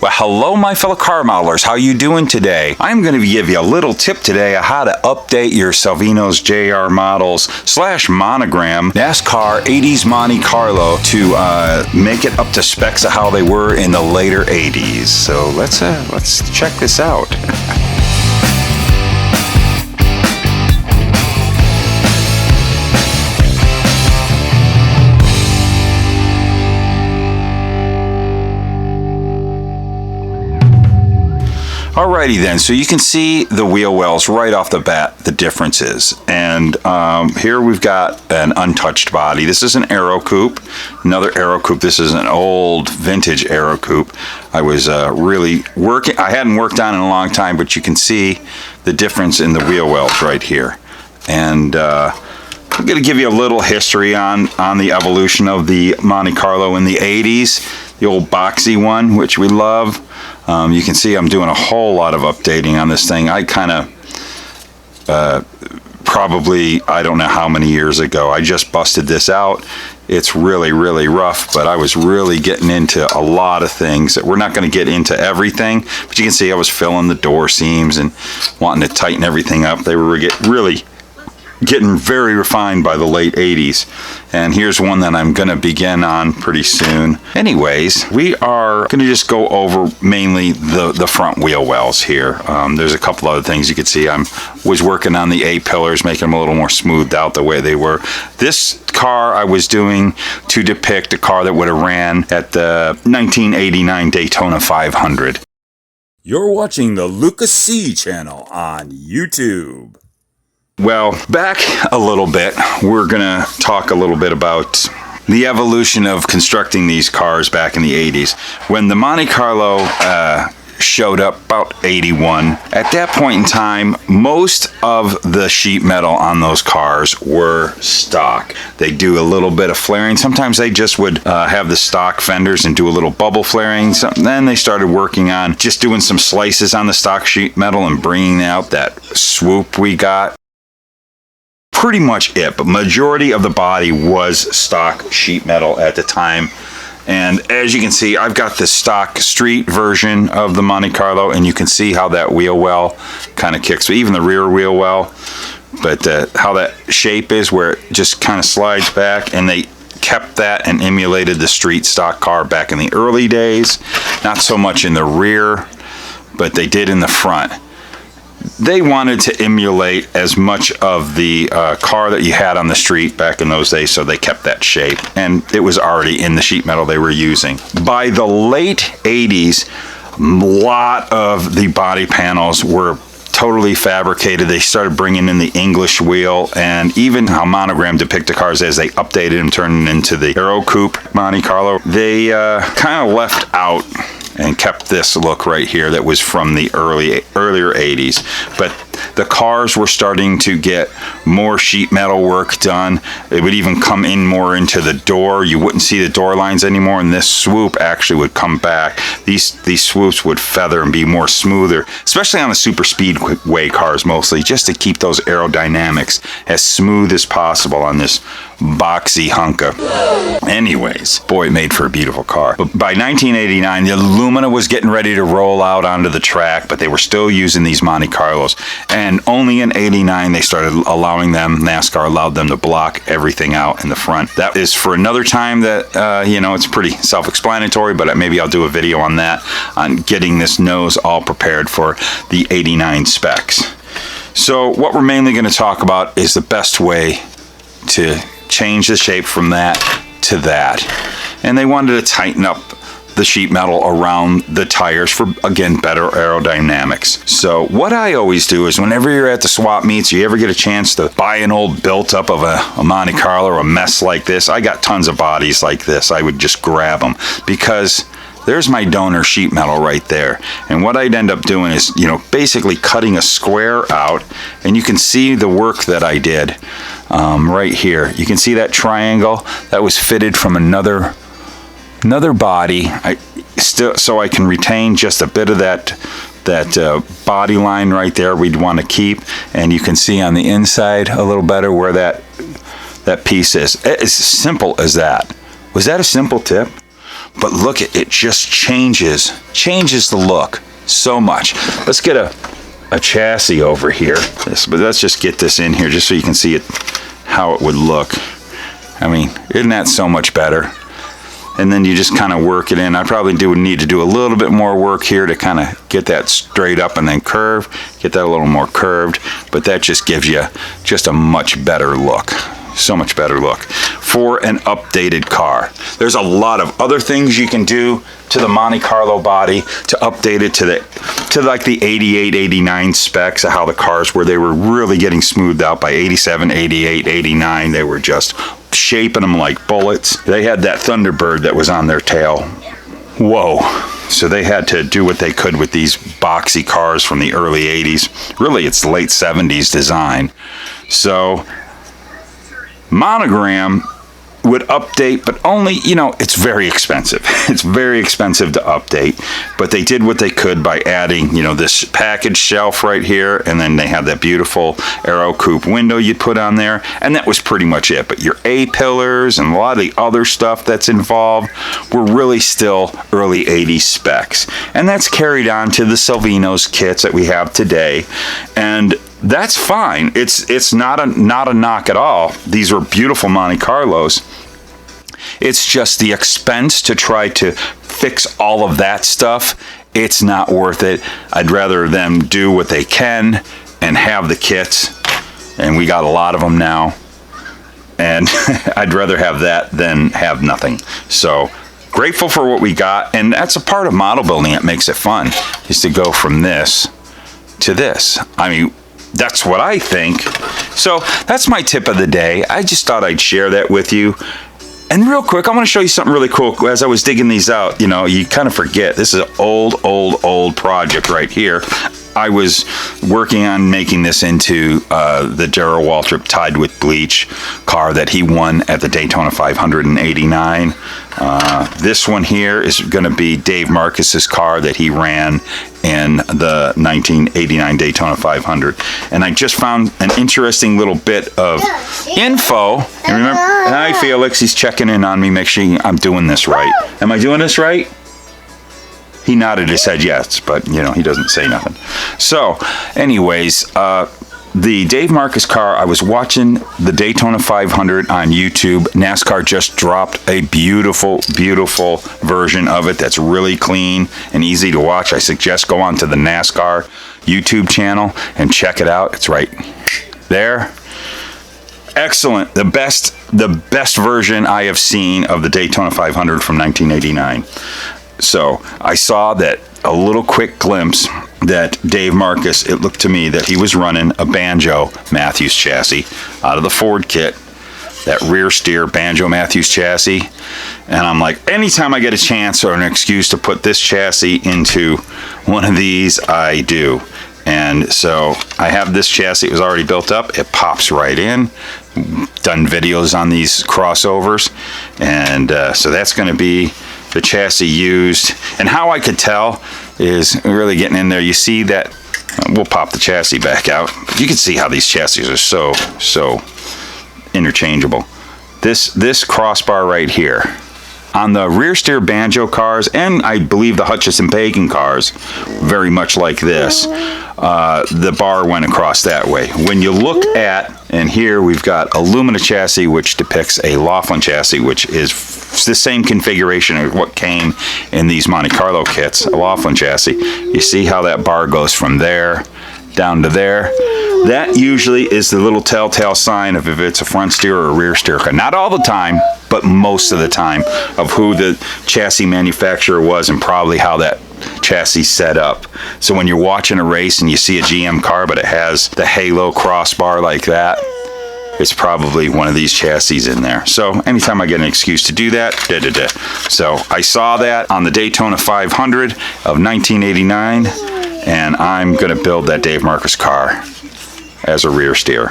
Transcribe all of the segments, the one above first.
Well, hello my fellow car modelers, how you doing today? I'm going to give you a little tip today on how to update your Salvino's JR models / Monogram NASCAR 80's Monte Carlo to make it up to specs of how they were in the later 80s. So let's check this out. Alrighty then, so you can see the wheel wells right off the bat, the differences. And here we've got an untouched body. This is an Aero Coupe, another Aero Coupe. This is an old vintage Aero Coupe. I was really working, I hadn't worked on it in a long time, but you can see the difference in the wheel wells right here. And I'm going to give you a little history on the evolution of the Monte Carlo in the 80s, the old boxy one, which we love. You can see I'm doing a whole lot of updating on this thing. I kind of probably, I don't know how many years ago, I just busted this out. It's really, really rough, but I was really getting into a lot of things that we're not going to get into everything, but you can see I was filling the door seams and wanting to tighten everything up. They were really getting very refined by the late 80s, and here's one that I'm going to begin on pretty soon. Anyways, we are going to just go over mainly the front wheel wells here. There's a couple other things you can see. I was working on the A-pillars, making them a little more smoothed out the way they were. This car I was doing to depict a car that would have ran at the 1989 Daytona 500. You're watching the Luka Cee channel on YouTube. Well, back a little bit, we're going to talk a little bit about the evolution of constructing these cars back in the 80s. When the Monte Carlo showed up about 81, at that point in time, most of the sheet metal on those cars were stock. They do a little bit of flaring. Sometimes they just would have the stock fenders and do a little bubble flaring. Then they started working on just doing some slices on the stock sheet metal and bringing out that swoop we got. Pretty much it, but majority of the body was stock sheet metal at the time. And as you can see, I've got the stock street version of the Monte Carlo, and you can see how that wheel well kind of kicks, even the rear wheel well, but how that shape is where it just kind of slides back, and they kept that and emulated the street stock car back in the early days. Not so much in the rear, but they did in the front. They wanted to emulate as much of the car that you had on the street back in those days, so they kept that shape, and it was already in the sheet metal they were using. By the late 80s, a lot of the body panels were totally fabricated. They started bringing in the English wheel, and even how Monogram depicted cars as they updated them, turning into the Aero Coupe Monte Carlo, they kind of left out and kept this look right here that was from the earlier 80s. But the cars were starting to get more sheet metal work done. It would even come in more into the door. You wouldn't see the door lines anymore, and this swoop actually would come back. These swoops would feather and be more smoother, especially on the super speedway cars mostly, just to keep those aerodynamics as smooth as possible on this boxy hunka. Anyways, boy, it made for a beautiful car. But by 1989, the Alumina was getting ready to roll out onto the track, but they were still using these Monte Carlos. And only in 89, they started allowing them, NASCAR allowed them to block everything out in the front. That is for another time that, you know, it's pretty self-explanatory, but maybe I'll do a video on that, on getting this nose all prepared for the 89 specs. So what we're mainly going to talk about is the best way to change the shape from that to that. And they wanted to tighten up the sheet metal around the tires for, again, better aerodynamics. So what I always do is whenever you're at the swap meets, you ever get a chance to buy an old built up of a Monte Carlo or a mess like this, I got tons of bodies like this. I would just grab them because there's my donor sheet metal right there. And what I'd end up doing is, you know, basically cutting a square out, and you can see the work that I did right here. You can see that triangle that was fitted from another body. So I can retain just a bit of that body line right there we'd want to keep, and you can see on the inside a little better where that piece is. It's simple as that. Was that a simple tip? but look, it just changes the look so much. Let's get a chassis over here. But let's just get this in here just so you can see it, how it would look. I mean, isn't that so much better? And then you just kind of work it in. I probably need to do a little bit more work here to kind of get that straight up and then curve, get that a little more curved, but that just gives you just a much better look. So much better look for an updated car. There's a lot of other things you can do to the Monte Carlo body to update it to like the 88, 89 specs of how the cars were. They were really getting smoothed out by 87, 88, 89. They were just shaping them like bullets. They had that Thunderbird that was on their tail. Whoa. So they had to do what they could with these boxy cars from the early 80s. Really, it's late 70s design. So Monogram would update, but only, it's very expensive. It's very expensive to update, but they did what they could by adding, this package shelf right here, and then they had that beautiful Aero Coupe window you'd put on there, and that was pretty much it. But your A-pillars and a lot of the other stuff that's involved were really still early 80s specs, and that's carried on to the Salvino's kits that we have today, and that's fine. It's not a knock at all. These were beautiful Monte Carlos. It's just the expense to try to fix all of that stuff. It's not worth it. I'd rather them do what they can and have the kits. And we got a lot of them now. And I'd rather have that than have nothing. So grateful for what we got. And that's a part of model building that makes it fun, is to go from this to this. I mean, that's what I think. So that's my tip of the day. I just thought I'd share that with you. And real quick, I want to show you something really cool. As I was digging these out, you kind of forget. This is an old project right here. I was working on making this into the Darrell Waltrip Tied with Bleach car that he won at the Daytona 500 in '89. This one here is going to be Dave Marcus's car that he ran in the 1989 Daytona 500. And I just found an interesting little bit of info. And remember, hi Felix, he's checking in on me, make sure I'm doing this right. Am I doing this right? He nodded his head yes, but he doesn't say nothing. So anyways, the Dave Marcus car, I was watching the Daytona 500 on YouTube. NASCAR just dropped a beautiful version of it that's really clean and easy to watch. I suggest go on to the NASCAR YouTube channel and check it out. It's right there. Excellent. The best version I have seen of the Daytona 500 from 1989. So I saw that a little quick glimpse that Dave Marcus, it looked to me that he was running a Banjo Matthews chassis out of the Ford kit, that rear steer Banjo Matthews chassis. And I'm like, anytime I get a chance or an excuse to put this chassis into one of these, I do. And so I have this chassis. It was already built up. It pops right in. Done videos on these crossovers. And so that's going to be the chassis used. And how I could tell is really getting in there. You see that, we'll pop the chassis back out. You can see how these chassis are so interchangeable. This crossbar right here, on the rear steer Banjo cars, and I believe the Hutchison Pagan cars, very much like this, the bar went across that way. When you look at, and here we've got a Lumina chassis, which depicts a Laughlin chassis, which is the same configuration as what came in these Monte Carlo kits, a Laughlin chassis. You see how that bar goes from there down to there. That usually is the little telltale sign of if it's a front steer or a rear steer car. Not all the time, but most of the time, of who the chassis manufacturer was and probably how that chassis set up. So when you're watching a race and you see a GM car but it has the halo crossbar like that, it's probably one of these chassis in there. So anytime I get an excuse to do that, So I saw that on the Daytona 500 of 1989, and I'm going to build that Dave Marcus car as a rear steer.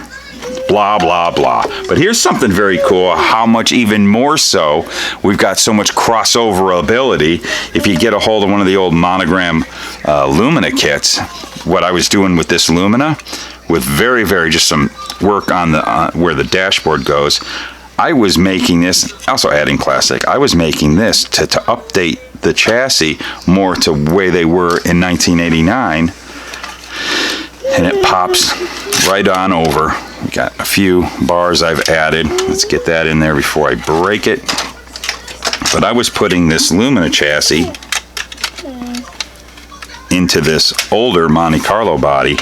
Blah, blah, blah. But here's something very cool, how much even more so, we've got so much crossover ability. If you get a hold of one of the old Monogram Lumina kits, what I was doing with this Lumina, with very just some work on the where the dashboard goes, I was making this, also adding plastic, I was making this to update the chassis more to the way they were in 1989. And it pops right on over. We got a few bars I've added. Let's get that in there before I break it. But I was putting this Lumina chassis into this older Monte Carlo body.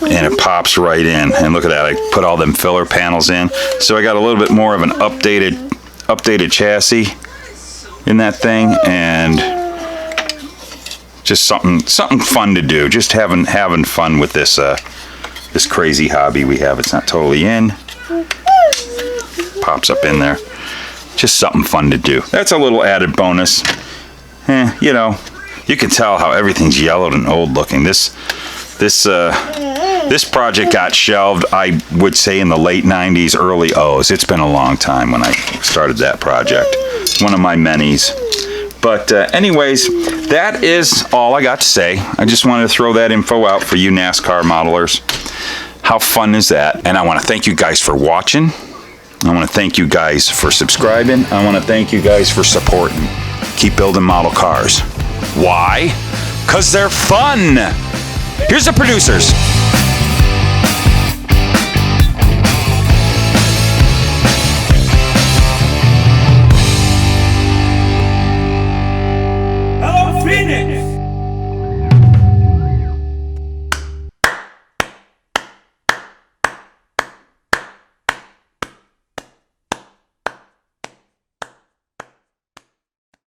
And it pops right in. And look at that, I put all them filler panels in. So I got a little bit more of an updated chassis in that thing, and just something fun to do. Just having fun with this this crazy hobby we have. It's not totally in. Pops up in there. Just something fun to do. That's a little added bonus. You know, you can tell how everything's yellowed and old looking. This project got shelved, I would say, in the late 90s, early O's. It's been a long time when I started that project. One of my minis. But anyways, that is all I got to say. I just wanted to throw that info out for you NASCAR modelers. How fun is that? And I want to thank you guys for watching. I want to thank you guys for subscribing. I want to thank you guys for supporting. Keep building model cars. Why? 'Cause they're fun. Here's the producers.